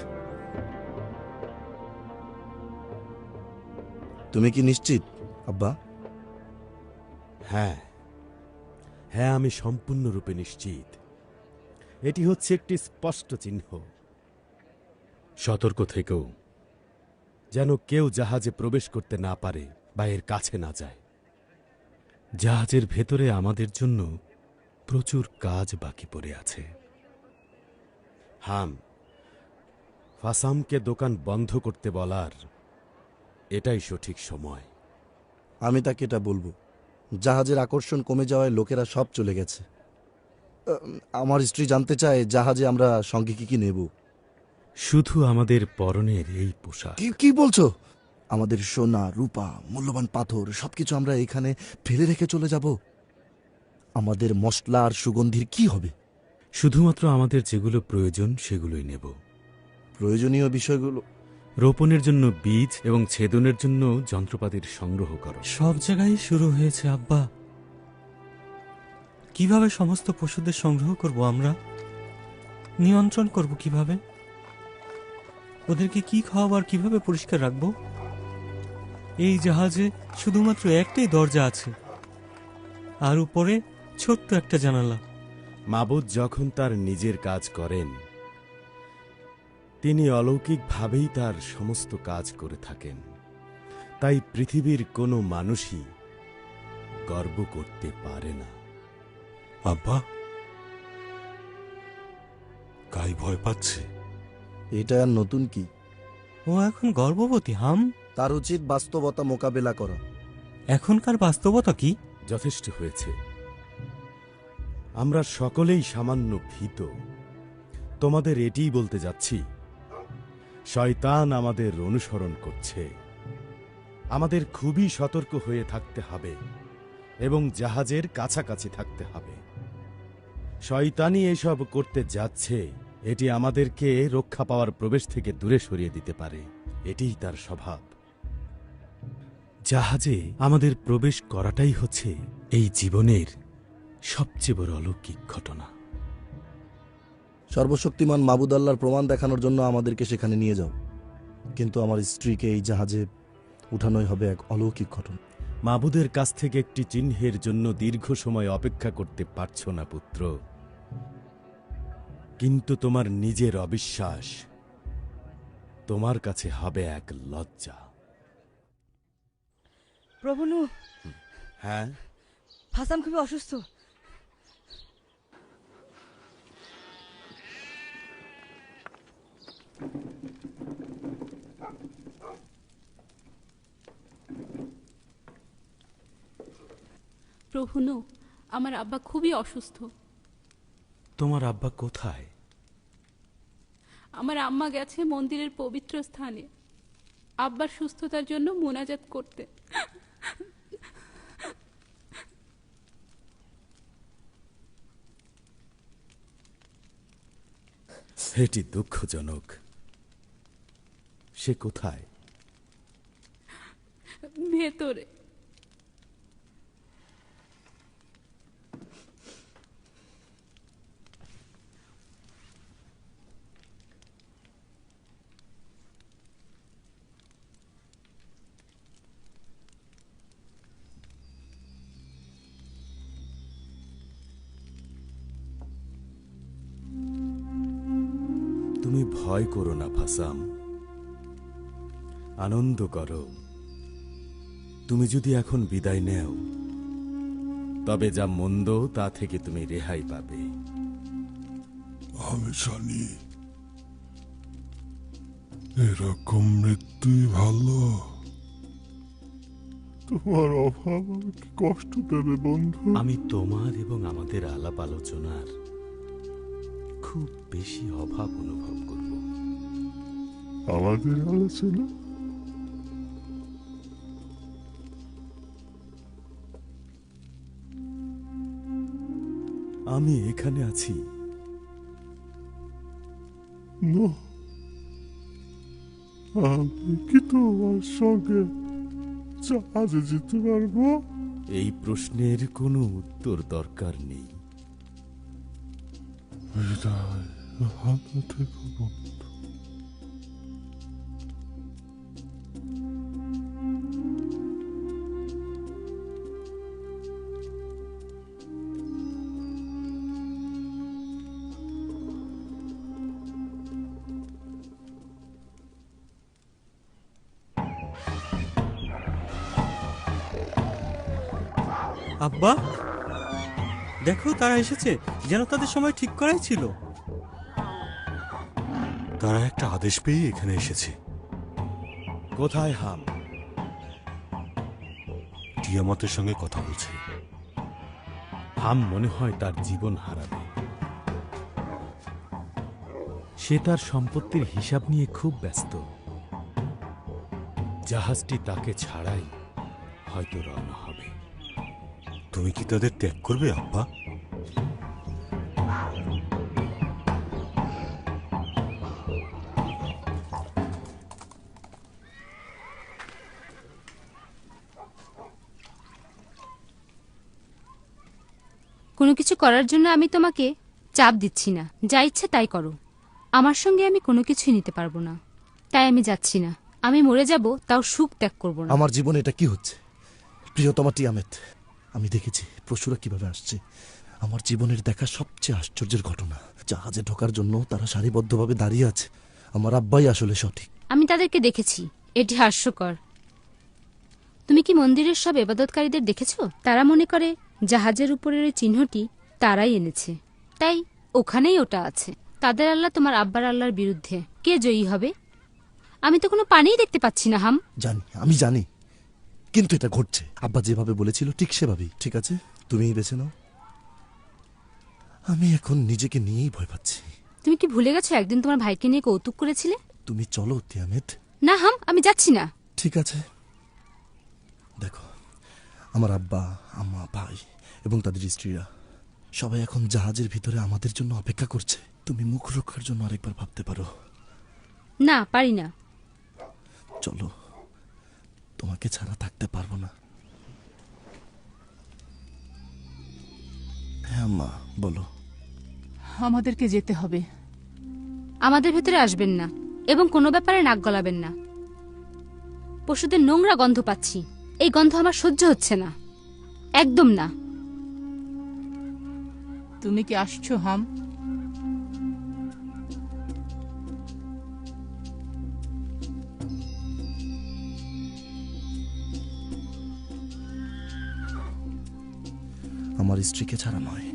তুমি কি নিশ্চিত আব্বা? হ্যাঁ, আমি সম্পূর্ণরূপে নিশ্চিত। এটি হচ্ছে একটি স্পষ্ট চিহ্ন। সতর্ক থেকেও, যেন কেউ জাহাজে প্রবেশ করতে না পারে বা এর কাছে না যায়। জাহাজের ভেতরে আমাদের জন্য প্রচুর কাজ বাকি পড়ে আছে। হাম, ফাসামকে দোকান বন্ধ করতে বলার এটাই সঠিক সময়। আমি তাকে এটা বলবো। জাহাজের আকর্ষণ কমে যাওয়ায় লোকেরা সব চলে গেছে। আমার স্ত্রী জানতে চায় জাহাজে আমরা সঙ্গে কি কি নেব। শুধু আমাদের পরনের এই পোশাক। কি বলছো? আমাদের সোনা রূপা মূল্যবান পাথর সবকিছু আমরা এখানে ফেলে রেখে চলে যাব? আমাদের মশলা আর সুগন্ধির কি হবে? শুধুমাত্র আমাদের যেগুলো প্রয়োজন সেগুলোই নেব। প্রয়োজনীয় বিষয়গুলো রোপণের জন্য বীজ এবং ছেদনের জন্য যন্ত্রপাতির সংগ্রহ করো। সব জায়গায় শুরু হয়েছে আব্বা। কিভাবে সমস্ত পশুদের সংগ্রহ করব আমরা? নিয়ন্ত্রণ করব কিভাবে? ওদেরকে কি খাওয়াবো আর কিভাবে পরিষ্কার রাখবো? এই জাহাজে শুধুমাত্র একটাই দরজা আছে, আর উপরে ছোট্ট একটা জানালা। মাবুদ যখন তার নিজের কাজ করেন, তিনি অলৌকিকভাবেই তার সমস্ত কাজ করে থাকেন। তাই পৃথিবীর কোনো মানুষই গর্ব করতে পারে না। আব্বা, গাই ভয় পাচ্ছে। এটা আর নতুন কি? ও এখন গর্ভবতী হাম। তার উচিত বাস্তবতা মোকাবেলা করা। এখনকার বাস্তবতা কি? যথেষ্ট হয়েছে। আমরা সকলেই সামান্য ভীত। তোমাদের এটিই বলতে যাচ্ছি, শয়তান আমাদের অনুসরণ করছে। আমাদের খুবই সতর্ক হয়ে থাকতে হবে এবং জাহাজের কাছাকাছি থাকতে হবে। শয়তানই এসব করতে যাচ্ছে। এটি আমাদেরকে রক্ষা পাওয়ার প্রবেশ থেকে দূরে সরিয়ে দিতে পারে। এটিই তার স্বভাব। জাহাজে আমাদের প্রবেশ করাটাই হচ্ছে এই জীবনের সবচেয়ে বড় অলৌকিক ঘটনা। সর্বশক্তিমান মাবুদ আল্লাহর প্রমাণ দেখানোর জন্য আমাদেরকে সেখানে নিয়ে যাও, কিন্তু আমার স্ত্রীকে এই জাহাজে উঠানোই হবে এক অলৌকিক ঘটনা। মাবুদের কাছ থেকে একটি চিহ্নের জন্য দীর্ঘ সময় অপেক্ষা করতে পারছ না পুত্র, কিন্তু তোমার নিজের অবিশ্বাস তোমার কাছে হবে এক লজ্জা। প্রভু নূহ, হ্যাঁ, ফাসাম খুবই অসুস্থ। প্রভু নূহ, আমার আব্বা খুবই অসুস্থ। তোমার আব্বা কোথায়? আমার আম্মা গেছে মন্দিরের পবিত্র স্থানে আব্বার সুস্থতার জন্য মোনাজাত করতে। এটি দুঃখজনক। সে কোথায়? ভেতরে। তুমি ভয় করো না ফাসাম, আনন্দ করো। তুমি যদি এখন বিদায় নেও, তবে যা মন্দ তা থেকে তুমি রেহাই পাবে। আমি জানি এরকম মৃত্যুই ভালো। তোমার অভাব আমাকে কষ্ট দেবে বন্ধু। আমি তোমার এবং আমাদের আলাপ আলোচনার খুব বেশি অভাব অনুভব করব। আমাদের আলোচনা আমি এখানে আছি। আমি কি তোমার সঙ্গে জাহাজে যেতে পারবো? এই প্রশ্নের কোনো উত্তর দরকার নেই। বিদায়, ভালো থেকো বন্ধু। আব্বা, দেখো তারা এসেছে, যেন তাদের সময় ঠিক করাই ছিল। তারা একটা আদেশ পেয়ে এখানে এসেছে। কোথায় হাম? টিয়ামতের সঙ্গে কথা বলছে। হাম মনে হয় তার জীবন হারাবে। সে তার সম্পত্তির হিসাব নিয়ে খুব ব্যস্ত। জাহাজটি তাকে ছাড়াই হয়তো রওনা হবে। তুমি কি তাদের ত্যাগ করবে আব্বা? কোনো কিছু করার জন্য আমি তোমাকে চাপ দিচ্ছি না, যা ইচ্ছে তাই করো। আমার সঙ্গে আমি কোনো কিছুই নিতে পারবো না, তাই আমি যাচ্ছি না। আমি মরে যাব, তাও সুখ ত্যাগ করবো না। আমার জীবনে এটা কি হচ্ছে? প্রিয়তমা টিয়ামেত, আমি দেখেছি পশুরা কিভাবে আসছে। আমার জীবনের দেখা সবচেয়ে আশ্চর্যের ঘটনা, জাহাজে ঢোকার জন্য তারা সারিবদ্ধভাবে দাঁড়িয়ে আছে। আমার আব্বাই আসলে সঠিক। আমি তাদেরকে দেখেছি, এটি হাস্যকর। তুমি কি মন্দিরের সব ইবাদতকারীদের দেখেছ? তারা মনে করে জাহাজের উপরের ওই চিহ্নটি তারাই এনেছে, তাই ওখানেই ওটা আছে। তাদের আল্লাহ তোমার আব্বার আল্লাহর বিরুদ্ধে। কে জয়ী হবে? আমি তো কোনো পানিই দেখতে পাচ্ছি না। হাম, জানি, আমি জানি, কিন্তু এটা ঘটছে। আব্বা যেভাবে বলেছিল ঠিক সেভাবেই। ঠিক আছে, তুমিই বেছে নাও। আমি এখন নিজেকে নিয়েই ভয় পাচ্ছি। তুমি কি ভুলে গেছো একদিন তোমার ভাইকে নিয়ে কৌতুক করেছিলে? তুমি চলো তিয়ামেত। না হাম, আমি যাচ্ছি না। ঠিক আছে, দেখো, আমার আব্বা, আম্মা, ভাই এবং তাদের স্ত্রীরা সবাই এখন জাহাজের ভিতরে আমাদের জন্য অপেক্ষা করছে। তুমি মুখ রক্ষার জন্য আরেকবার ভাবতে পারো। না, পারি না। চলো, তোমাকে ছাড়া থাকতে পারবো না। হ্যাঁ আম্মা, বলো। আমাদেরকে যেতে হবে। আমাদের ভেতরে আসবেন না এবং কোনো ব্যাপারে নাক গলাবেন না। পশুদের নোংরা গন্ধ পাচ্ছি, এই গন্ধ আমার সহ্য হচ্ছে না, একদম না। তুমি কি আসছো হাম? আমার স্ত্রীকে ছাড়া নয়।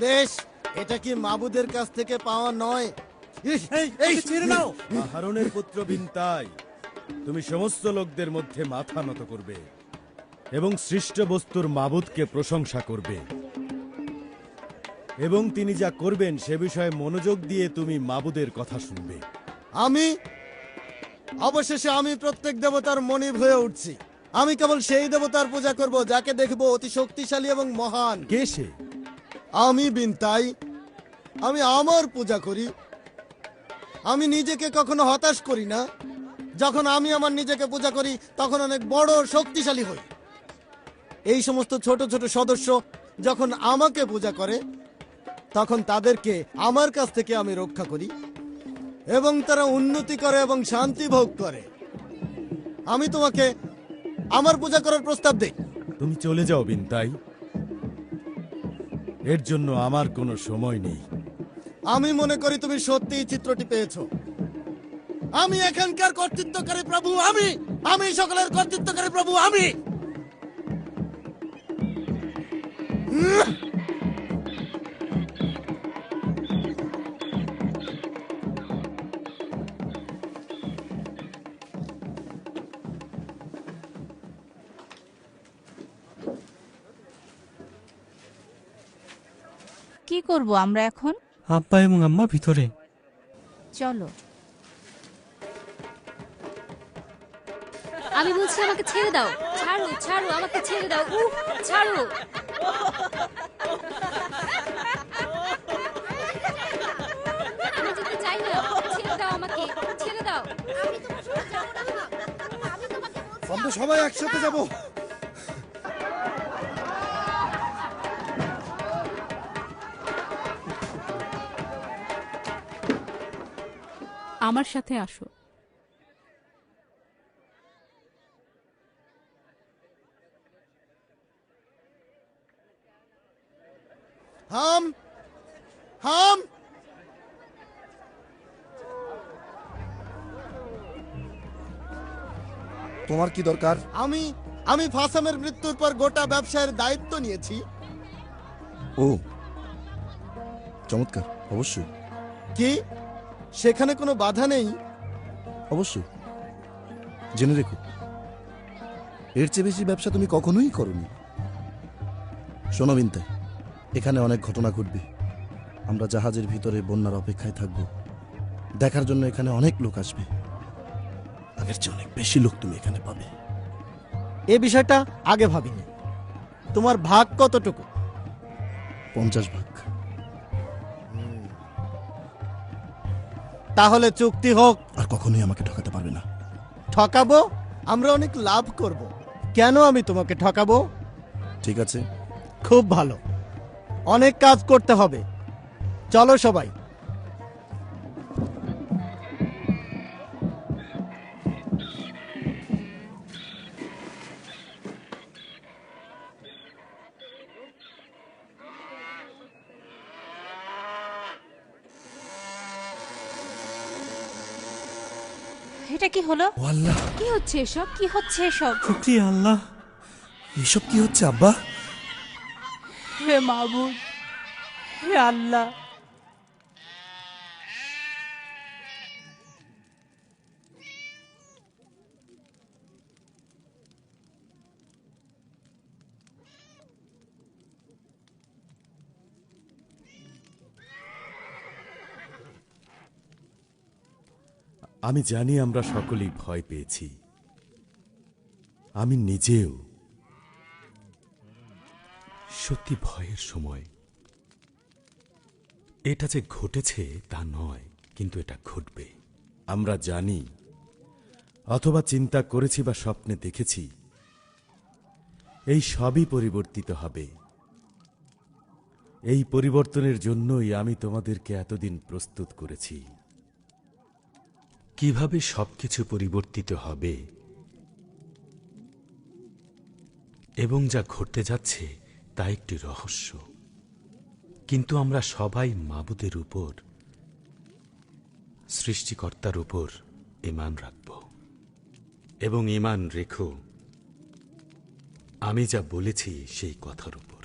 বেশ, এটা কি মাবুদের কাছ থেকে পাওয়া নয়? ছেড়ে নাও। আহারনের পুত্র বিনতাই, তুমি সমস্ত লোকদের মধ্যে মাথা নত করবে এবং সৃষ্ট বস্তুর মাবুদকে প্রশংসা করবে, এবং তিনি যা করবেন সে বিষয়ে মনোযোগ দিয়ে তুমি মাবুদের কথা শুনবে। অবশেষে আমি প্রত্যেক দেবতার মনিব হয়ে উঠছি। আমি কেবল সেই দেবতার পূজা করব যাকে দেখব অতি শক্তিশালী এবং মহান। কে সে? আমি বিনতাই, আমি আমার পূজা করি। আমি নিজেকে কখনো হতাশ করি না। যখন আমি আমার নিজেকে পূজা করি তখন অনেক বড় শক্তিশালী হই। এই সমস্ত ছোট ছোট সদস্য যখন আমাকে পূজা করে তখন তাদেরকে আমার কাছ থেকে আমি রক্ষা করি এবং তারা উন্নতি করে এবং শান্তি ভোগ করে। আমি তোমাকে আমার পূজা করার প্রস্তাব দেই। তুমি চলে যাও বিনতাই, এর জন্য আমার কোনো সময় নেই। আমি মনে করি তুমি সত্যিই চিত্রটি পেয়েছো। আমি এখানকার কর্তৃত্বকারী প্রভু, আমি সকলের কর্তৃত্বকারী প্রভু, আমি। কি করব আমরা এখন? আব্বা এবং আম্মা ভিতরে। চলো। আমি বলছি আমাকে ছেড়ে দাও। ছাড়ো, ছাড়ো, আমাকে ছেড়ে দাও। উহ, ছাড়ো। আমি যেতে চাই না। ছেড়ে দাও আমাকে, ছেড়ে দাও। আমি তোমার সাথে যাব না। আমি তোমাকে বলছি আমরা সবাই একসাথে যাব। আমার সাথে আসো। হাম, হাম। তোমার কি দরকার? আমি ফাসামের মৃত্যুর পর গোটা ব্যবসায়ের দায়িত্ব নিয়েছি। ও, চমৎকার, অবশ্যই। কি সেখানে কোনো বাধা নেই? অবশ্যই। জেনে রেখো, এর চেয়ে বেশি ব্যবসা তুমি কখনোই করনি। শোনো বিনতে, এখানে অনেক ঘটনা ঘটবে। আমরা জাহাজের ভিতরে বন্যার অপেক্ষায় থাকব। দেখার জন্য এখানে অনেক লোক আসবে। আগের চেয়ে অনেক বেশি লোক তুমি এখানে পাবে। এ বিষয়টা আগে ভাবিনি। তোমার ভাগ কতটুকু? 50 ভাগ। তাহলে চুক্তি হোক। আর কখনোই আমাকে ঠকাতে পারবে না। ঠকাবো? আমরা অনেক লাভ করব। কেন আমি তোমাকে ঠকাবো? ঠিক আছে, খুব ভালো। অনেক কাজ করতে হবে। চলো সবাই। এটা কি হলো? ও আল্লাহ, কি হচ্ছে এসব? কি হচ্ছে এসব? শুকরিয়া আল্লাহ। এসব কি হচ্ছে আব্বা? হে মাবুদ, হে আল্লাহ, আমি জানি আমরা সকলেই ভয় পেয়েছি। আমি নিজেও। সত্যি ভয়ের সময়। এটা যে ঘটেছে তা নয়, কিন্তু এটা ঘটবে। আমরা জানি, অথবা চিন্তা করেছি বা স্বপ্নে দেখেছি, এই সবই পরিবর্তিত হবে। এই পরিবর্তনের জন্যই আমি তোমাদেরকে এতদিন প্রস্তুত করেছি। কিভাবে সবকিছু পরিবর্তিত হবে এবং যা ঘটতে যাচ্ছে তা একটি রহস্য। কিন্তু আমরা সবাই মাবুদের উপর, সৃষ্টিকর্তার উপর ঈমান রাখব। এবং ঈমান রেখো আমি যা বলেছি সেই কথার উপর।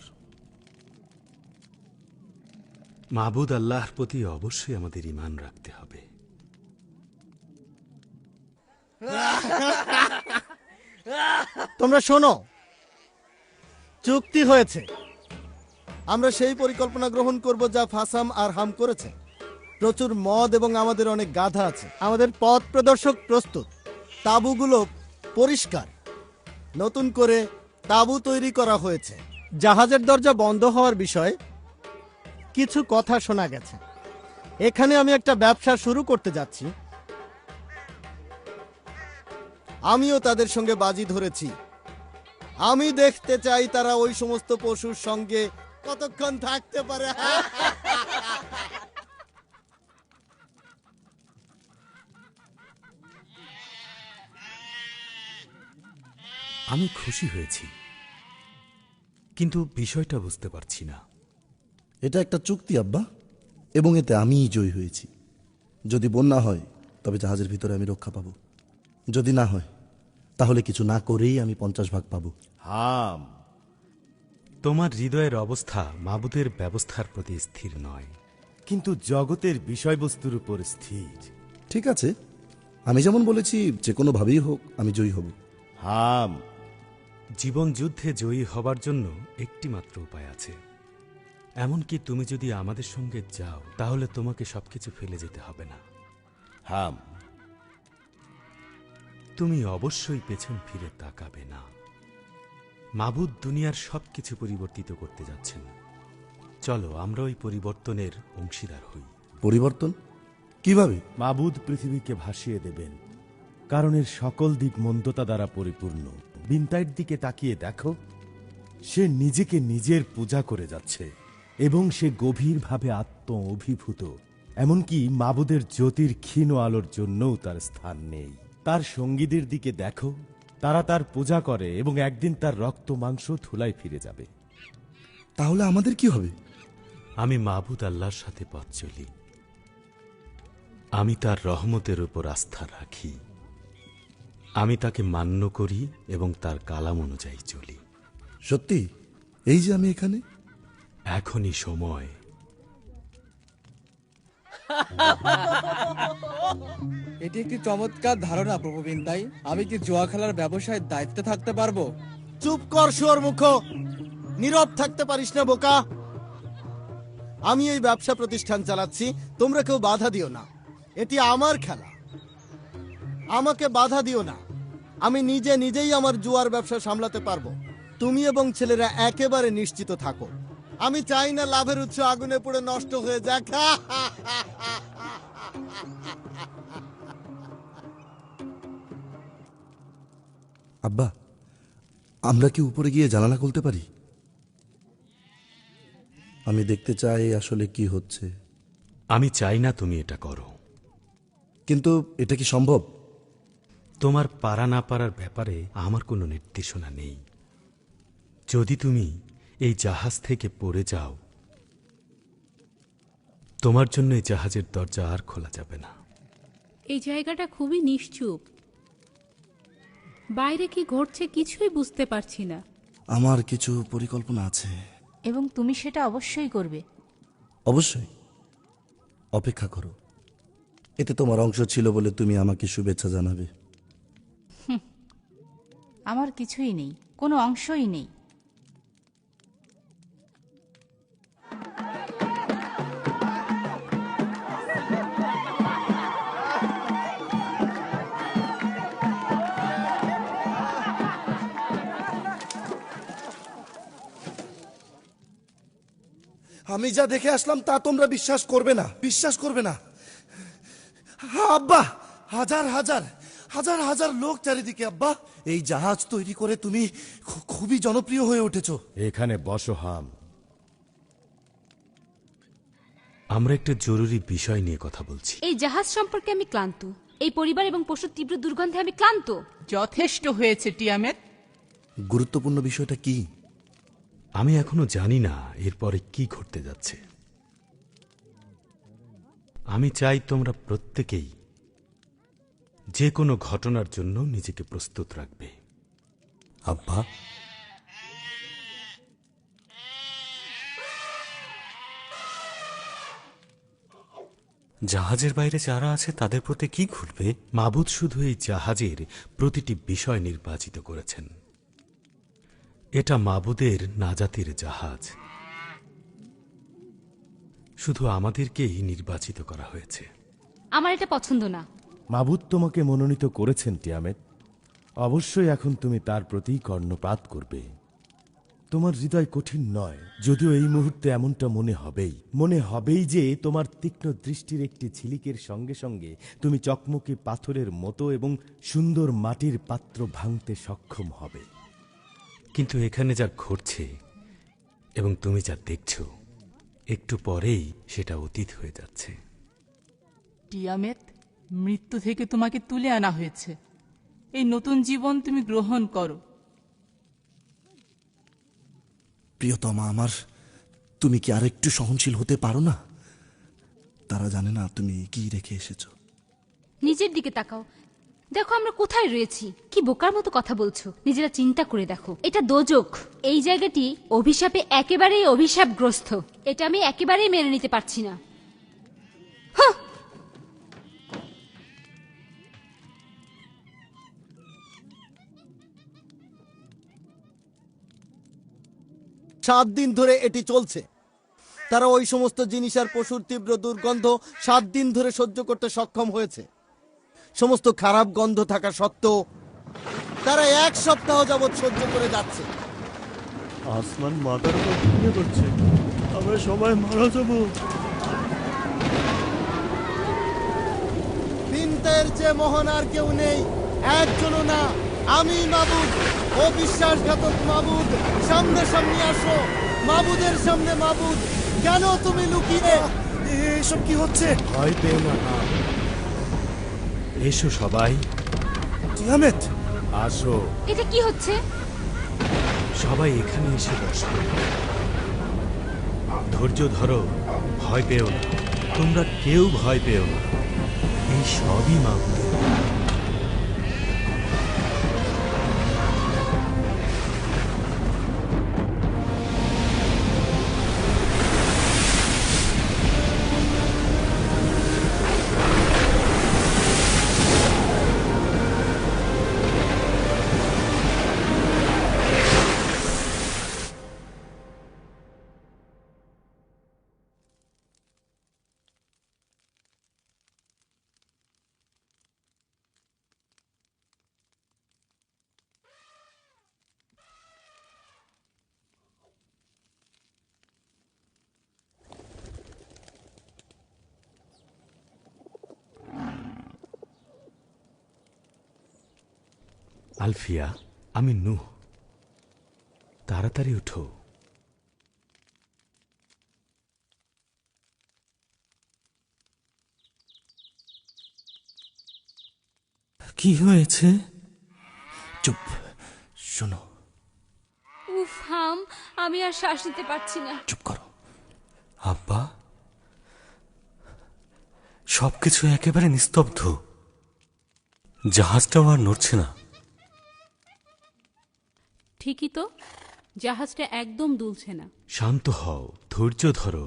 মাবুদ আল্লাহর প্রতি অবশ্যই আমাদের ঈমান রাখতে হবে। তোমরা শোনো, চুক্তি হয়েছে। আমরা সেই পরিকল্পনা গ্রহণ করব যা ফাসাম আর হাম করেছে। প্রচুর মদ এবং আমাদের অনেক গাধা আছে। আমাদের পথ প্রদর্শক প্রস্তুত। তাঁবুগুলো পরিষ্কার। নতুন করে তাঁবু তৈরি করা হয়েছে। জাহাজের দরজা বন্ধ হওয়ার বিষয়ে কিছু কথা শোনা গেছে। এখানে আমি একটা ব্যবসা শুরু করতে যাচ্ছি। আমিও তাদের সঙ্গে বাজি ধরেছি। আমি দেখতে চাই তারা ওই সমস্ত পশুর সঙ্গে কতক্ষণ থাকতে পারে। আমি খুশি হয়েছি, কিন্তু বিষয়টা বুঝতে পারছি না। এটা একটা চুক্তি আব্বা, এবং এতে আমিই জয়ী হয়েছি। যদি বন্যা হয় তবে জাহাজের ভিতরে আমি রক্ষা পাবো। যদি না হয় তাহলে কিছু না করেই আমি 50 ভাগ পাবো। হাম, তোমার হৃদয়ের অবস্থা মাবুদের ব্যবস্থার প্রতি স্থির নয়, কিন্তু জগতের বিষয়বস্তুর উপর স্থির। ঠিক আছে, আমি যেমন বলেছি যে কোনোভাবেই হোক আমি জয়ী হব। হাম, জীবন যুদ্ধে জয়ী হবার জন্য একটি মাত্র উপায় আছে। এমনকি তুমি যদি আমাদের সঙ্গে যাও তাহলে তোমাকে সবকিছু ফেলে যেতে হবে না। হাম, তুমি অবশ্যই পেছন ফিরে তাকাবে না। মাবুদ দুনিয়ার সবকিছু পরিবর্তিত করতে যাচ্ছেন। চলো আমরা ওই পরিবর্তনের অংশীদার হই। পরিবর্তন কিভাবে? মাবুদ পৃথিবীকে ভাসিয়ে দেবেন, কারণ এর সকল দিক মন্দতা দ্বারা পরিপূর্ণ। বিনতাইয়ের দিকে তাকিয়ে দেখো, সে নিজেকে নিজের পূজা করে যাচ্ছে এবং সে গভীরভাবে আত্ম অভিভূত। এমনকি মাবুদের জ্যোতির ক্ষীণ আলোর জন্যও তার স্থান নেই। তার সঙ্গীদের দিকে দেখো, তারা তার পূজা করে এবং একদিন তার রক্ত মাংস ধুলায় ফিরে যাবে। তাহলে আমাদের কি হবে? আমি মাবুদ আল্লাহর সাথে পথ চলি। আমি তার রহমতের উপর আস্থা রাখি। আমি তাকে মান্য করি এবং তার কালাম অনুযায়ী চলি। সত্যি? এই যে আমি এখানে, এখনই সময় এটি একটি চমৎকার ধারণা প্রভু বিন্তাই। আমি কি জুয়া খেলার ব্যবসায় দায়িত্বে থাকতে পারবো? চুপ কর শুয়োর মুখ, নীরব থাকতে পারিস না বোকা। আমি এই ব্যবসা প্রতিষ্ঠান চালাচ্ছি, তোমরা কেউ বাধা দিও না। এটি আমার খেলা, আমাকে বাধা দিও না। আমি নিজেই আমার জুয়ার ব্যবসা সামলাতে পারবো। তুমি এবং ছেলেরা একেবারে নিশ্চিত থাকো। আমি চাই না লাভের উৎস আগুনে পুড়ে নষ্ট হয়ে যাক। আব্বা, আমরা কি উপরে গিয়ে জানালা খুলতে পারি? আমি দেখতে চাই আসলে কি হচ্ছে। আমি চাই না তুমি এটা করো। কিন্তু এটা কি সম্ভব? তোমার পারা না পারার ব্যাপারে আমার কোনো নির্দেশনা নেই। যদি তুমি এই জাহাজ থেকে পড়ে যাও, তোমার জন্য এই জাহাজের দরজা আর খোলা যাবে না। এই জায়গাটা খুবই নিশ্চুপ, বাইরে কি ঘটছে কিছুই বুঝতে পারছি না। আমার কিছু পরিকল্পনা আছে। এবং তুমি সেটা অবশ্যই করবে। অবশ্যই, অপেক্ষা করো। এতে তোমার অংশ ছিল বলে তুমি আমাকে শুভেচ্ছা জানাবে। আমার কিছুই নেই, কোনো অংশই নেই। আমি যা দেখে আসলাম তা তোমরা বিশ্বাস করবে না। আব্বা, হাজার হাজার হাজার হাজার লোক চারিদিকে। আব্বা, এই জাহাজ তৈরি করে তুমি খুবই জনপ্রিয় হয়ে উঠেছো। এখানে বসো হাম। আমরা একটা জরুরি বিষয় নিয়ে কথা বলছি। এই জাহাজ সম্পর্কে আমি ক্লান্ত। এই পরিবার এবং পশুর তীব্র দুর্গন্ধে আমি ক্লান্ত। যথেষ্ট হয়েছে টিয়ামেত। গুরুত্বপূর্ণ বিষয়টা কি? আমি এখনো জানি না এরপরে কি ঘটতে যাচ্ছে। আমি চাই তোমরা প্রত্যেকেই যে কোনো ঘটনার জন্য নিজেকে প্রস্তুত রাখবে। আব্বা, জাহাজের বাইরে যারা আছে তাদের প্রতি কি ঘটবে? মাবুদ শুধু এই জাহাজের প্রতিটি বিষয় নির্বাচিত করেছেন। এটা মাবুদের নাজাতের জাহাজ। শুধু আমাদেরকেই নির্বাচিত করা হয়েছে। আমার এটা পছন্দ না। মাবুদ তোমাকে মনোনীত করেছেন টিয়ামেট। অবশ্যই এখন তুমি তার প্রতি কর্ণপাত করবে। তোমার হৃদয় কঠিন নয়, যদিও এই মুহূর্তে এমনটা মনে হবেই যে তোমার তীক্ষ্ণ দৃষ্টির একটি ঝিলিকের সঙ্গে সঙ্গে তুমি চকমকি পাথরের মতো এবং সুন্দর মাটির পাত্র ভাঙতে সক্ষম হবে। কিন্তু এখানে যা ঘটছে এবং তুমি যা দেখছ, একটু পরেই সেটা অতীত হয়ে যাচ্ছে। টিয়ামেত, মৃত্যু থেকে তোমাকে তুলে আনা হয়েছে। এই নতুন জীবন তুমি গ্রহণ করো। প্রিয়তমা আমার, তুমি কি আরেকটু সহনশীল হতে পারো না? তারা জানে না তুমি কি রেখে এসেছো। নিজের দিকে তাকাও, দেখো আমরা কোথায় রয়েছি। কি বোকার মতো কথা বলছো। নিজেরা চিন্তা করে দেখো, এটা দোজখ। এই জায়গাটি অভিশাপে একেবারেই অভিশাপগ্রস্ত। এটা আমি একেবারেই মেনে নিতে পারছি না। 7 দিন ধরে এটি চলছে। তারা ওই সমস্ত জিনিস আর পশুর তীব্র দুর্গন্ধ 7 দিন ধরে সহ্য করতে সক্ষম হয়েছে। সমস্ত খারাপ গন্ধ থাকা সত্ত্বেও তারা 1 সপ্তাহ যাবৎ সহ্য করে যাচ্ছে। আসমান মাথার উপর ভেঙে পড়ছে, আমরা সবাই মারা যাব। বিনতের চেয়ে মহান আর কেউ নেই, একজনও না। আমি মাবুদ, ও বিশ্বাসঘাতক মাবুদ, সামনে সামনে আসো। মাবুদের সামনে মাবুদ, কেন তুমি লুকিয়ে? এসব কি হচ্ছে? ভয় পেও না হাম। এসো সবাই, টিয়ামেত, আসো। এটা কি হচ্ছে? সবাই এখানে এসে বসো। ধৈর্য ধরো, ভয় পেও না। তোমরা কেউ ভয় পেও না। এই সবই মাবুদের। আলফিয়া, আমি নূহ। তাড়াতাড়ি উঠো। কি হয়েছে? চুপ, শোনো। উফ হাম, আমি আর শ্বাস নিতে পারছি না। চুপ করো। আব্বা, সবকিছু একেবারে নিস্তব্ধ। জাহাজটাও আর নড়ছে না। ঠিকই তো, জাহাজটা একদম দুলছে না। শান্ত হও, ধৈর্য ধরো।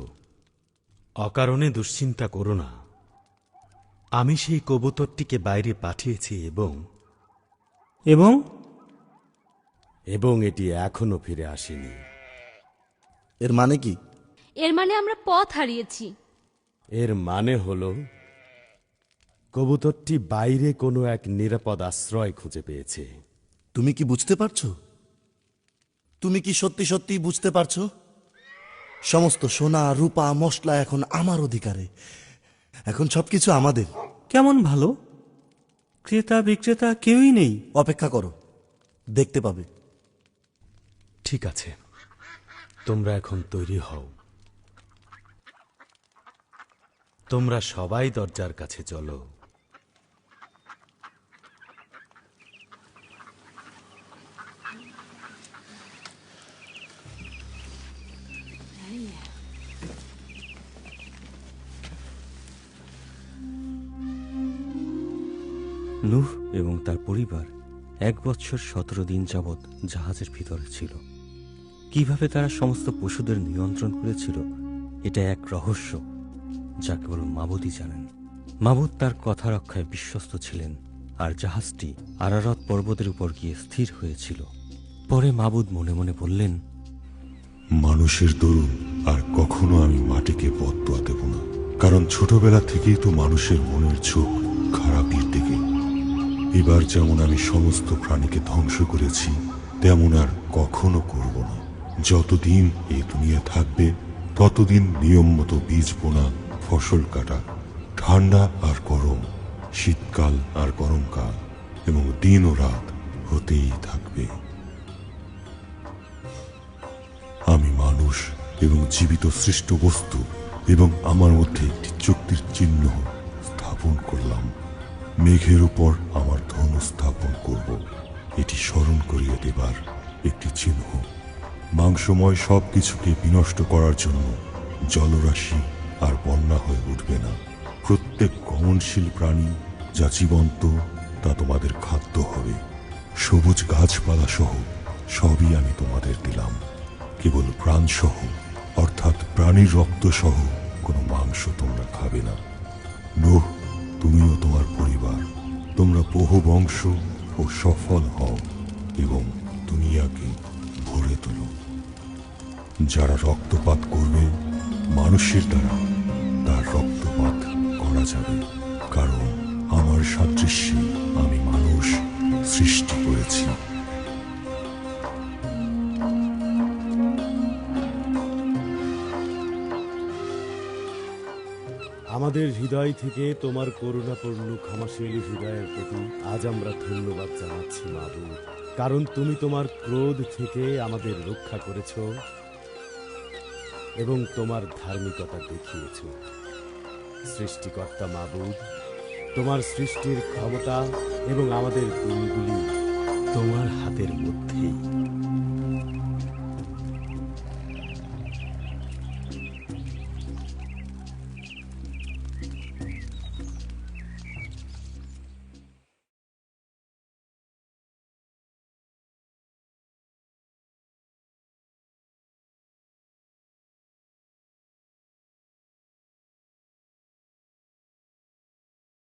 অকারণে দুশ্চিন্তা করো না। আমি সেই কবুতরটিকে বাইরে পাঠিয়েছি এবং এটি এখনো ফিরে আসেনি। এর মানে কি? এর মানে আমরা পথ হারিয়েছি। এর মানে হল কবুতরটি বাইরে কোনো এক নিরাপদ আশ্রয় খুঁজে পেয়েছে। তুমি কি বুঝতে পারছো? তুমি কি সত্যি সত্যি বুঝতে পারছো? সমস্ত সোনা, রূপা, মশলা এখন আমার অধিকারে। এখন সবকিছু আমাদের। কেমন ভালো? ক্রেতা বিক্রেতা কেউই নেই। অপেক্ষা করো, দেখতে পাবে। ঠিক আছে, তোমরা এখন তৈরি হও। তোমরা সবাই দরজার কাছে চলো। নূহ এবং তার পরিবার 1 বৎসর 17 দিন যাবৎ জাহাজের ভিতরে ছিল। কিভাবে তারা সমস্ত পশুদের নিয়ন্ত্রণ করেছিল, এটা এক রহস্য যা কেবল মাবুদই জানেন। মাবুদ তার কথা রক্ষায় বিশ্বস্ত ছিলেন, আর জাহাজটি আরারত পর্বতের উপর গিয়ে স্থির হয়েছিল। পরে মাবুদ মনে মনে বললেন, মানুষের দরুন আর কখনো আমি মাটিকে বদদোয়া দেব না, কারণ ছোটবেলা থেকেই তো মানুষের মনের ঝোঁক খারাপের দিকে। এবার যেমন আমি সমস্ত প্রাণীকে ধ্বংস করেছি, তেমন আর কখনো করব না। যতদিন এই দুনিয়া থাকবে ততদিন নিয়ম মতো বীজ বোনা, ফসল কাটা, ঠান্ডা আর গরম, শীতকাল আর গরমকাল এবং দিন ও রাত হতেই থাকবে। আমি মানুষ এবং জীবিত সৃষ্ট বস্তু এবং আমার মধ্যে একটি চুক্তির চিহ্ন স্থাপন করলাম। মেঘের উপর আমার ধনু স্থাপন করব, এটি স্মরণ করিয়ে দেবার একটি চিহ্ন। মাংসময় সব কিছুকে বিনষ্ট করার জন্য জলরাশি আর বন্যা হয়ে উঠবে না। প্রত্যেক গমনশীল প্রাণী যা জীবন্ত তা তোমাদের খাদ্য হবে। সবুজ গাছপালা সহ সবই আমি তোমাদের দিলাম। কেবল প্রাণ সহ, অর্থাৎ প্রাণীর রক্ত সহ কোনো মাংস তোমরা খাবে না। নূহ, তুমিও তোমার পরিবার, তোমরা বহু বংশ ও সফল হও এবং দুনিয়াকে ভরে তোলো। যারা রক্তপাত করবে, মানুষের দ্বারা তার রক্তপাত করা যাবে, কারণ আমার সাদৃশ্যে আমি মানুষ সৃষ্টি করেছি। আমাদের হৃদয় থেকে তোমার করুণাপূর্ণ ক্ষমাশীল হৃদয়ের প্রতি আজ আমরা ধন্যবাদ জানাচ্ছি মাবুদ, কারণ তুমি তোমার ক্রোধ থেকে আমাদের রক্ষা করেছ এবং তোমার ধার্মিকতা দেখিয়েছ। সৃষ্টিকর্তা মাবুদ, তোমার সৃষ্টির ক্ষমতা এবং আমাদের দিনগুলি তোমার হাতের মধ্যেই।